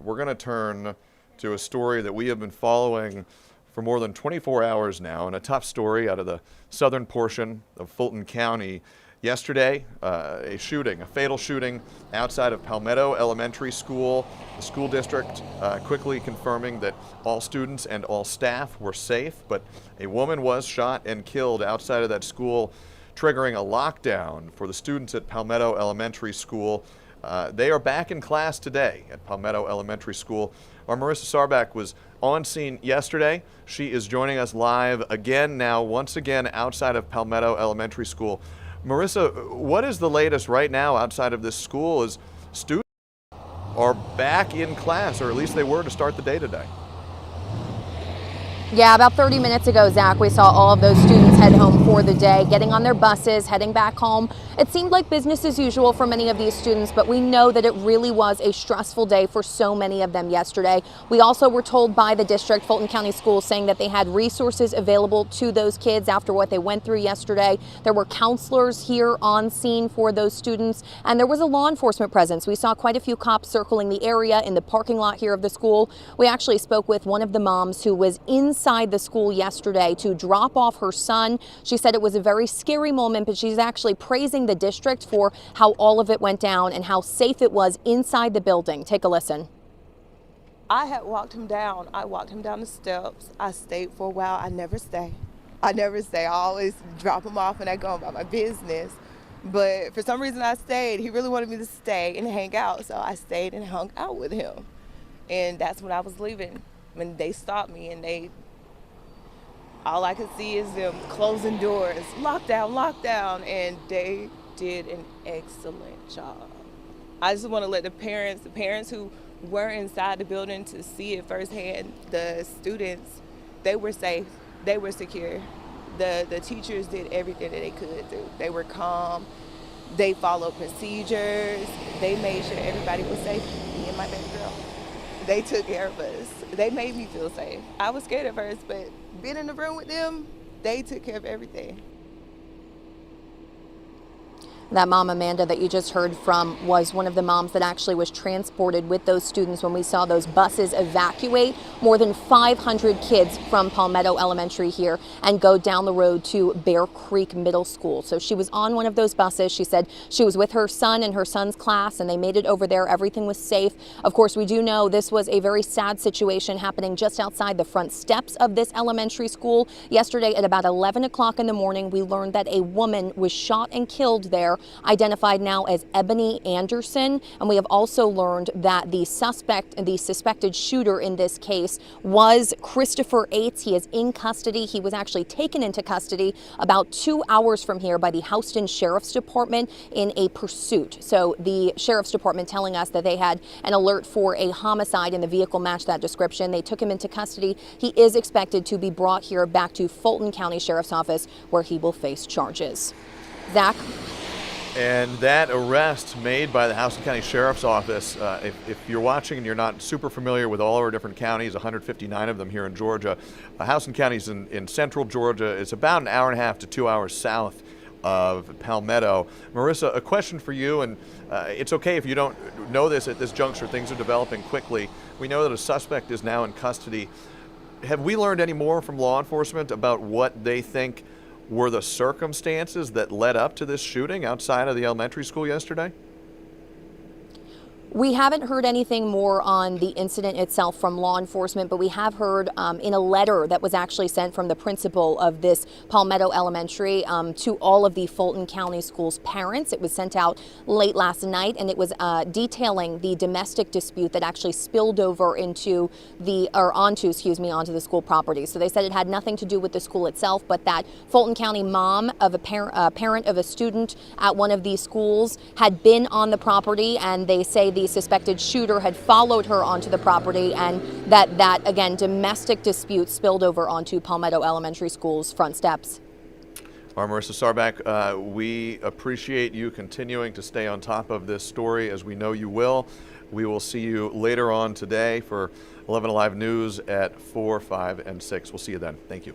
we're going to turn to a story that we have been following for more than 24 hours now, and a tough story out of the southern portion of Fulton County. Yesterday, a fatal shooting outside of Palmetto Elementary School. The school district quickly confirming that all students and all staff were safe, but a woman was shot and killed outside of that school, triggering a lockdown for the students at Palmetto Elementary School. They are back in class today at Palmetto Elementary School. Our Marissa Sarbak was on scene yesterday. She is joining us live again now, once again outside of Palmetto Elementary School. Marissa, what is the latest right now outside of this school as students are back in class, or at least they were to start the day today? Yeah, about 30 minutes ago, Zach, we saw all of those students head home for the day, getting on their buses, heading back home. It seemed like business as usual for many of these students, but we know that it really was a stressful day for so many of them yesterday. We also were told by the district, Fulton County Schools, saying that they had resources available to those kids after what they went through yesterday. There were counselors here on scene for those students, and there was a law enforcement presence. We saw quite a few cops circling the area in the parking lot here of the school. We actually spoke with one of the moms who was inside the school yesterday to drop off her son. She said it was a very scary moment, but she's actually praising the district for how all of it went down and how safe it was inside the building. Take a listen. I had walked him down. I walked him down the steps. I stayed for a while. I never stay. I always drop him off and I go about my business. But for some reason I stayed. He really wanted me to stay and hang out, so I stayed and hung out with him. And that's when I was leaving, when they stopped me, and all I could see is them closing doors, lockdown, and they did an excellent job. I just want to let the parents who were inside the building to see it firsthand, the students, they were safe, they were secure. The teachers did everything that they could do. They were calm, they followed procedures, they made sure everybody was safe, me and my baby girl. They took care of us. They made me feel safe. I was scared at first, but being in the room with them, they took care of everything. That mom, Amanda, that you just heard from was one of the moms that actually was transported with those students when we saw those buses evacuate more than 500 kids from Palmetto Elementary here and go down the road to Bear Creek Middle School. So she was on one of those buses. She said she was with her son and her son's class, and they made it over there. Everything was safe. Of course, we do know this was a very sad situation happening just outside the front steps of this elementary school. Yesterday at about 11 o'clock in the morning, we learned that a woman was shot and killed there, identified now as Ebony Anderson. And we have also learned that the suspected shooter in this case was Christopher Ates. He is in custody. He was actually taken into custody about 2 hours from here by the Houston Sheriff's Department in a pursuit. So the Sheriff's Department telling us that they had an alert for a homicide and the vehicle matched that description. They took him into custody. He is expected to be brought here back to Fulton County Sheriff's Office, where he will face charges. Zach? And that arrest made by the Houston County Sheriff's Office, if you're watching and you're not super familiar with all our different counties, 159 of them here in Georgia, Houston County's in central Georgia. It's about an hour and a half to 2 hours south of Palmetto. Marissa, a question for you, and it's okay if you don't know this at this juncture. Things are developing quickly. We know that a suspect is now in custody. Have we learned any more from law enforcement about what they think were the circumstances that led up to this shooting outside of the elementary school yesterday? We haven't heard anything more on the incident itself from law enforcement, but we have heard in a letter that was actually sent from the principal of this Palmetto Elementary to all of the Fulton County Schools parents. It was sent out late last night, and it was detailing the domestic dispute that actually spilled over onto the school property. So they said it had nothing to do with the school itself, but that Fulton County mom of a parent of a student at one of these schools had been on the property, and they say the suspected shooter had followed her onto the property, and that again, domestic dispute spilled over onto Palmetto Elementary School's front steps. Our Marissa Sarbak, we appreciate you continuing to stay on top of this story, as we know you will. We will see you later on today for 11 Alive News at 4, 5, and 6. We'll see you then. Thank you.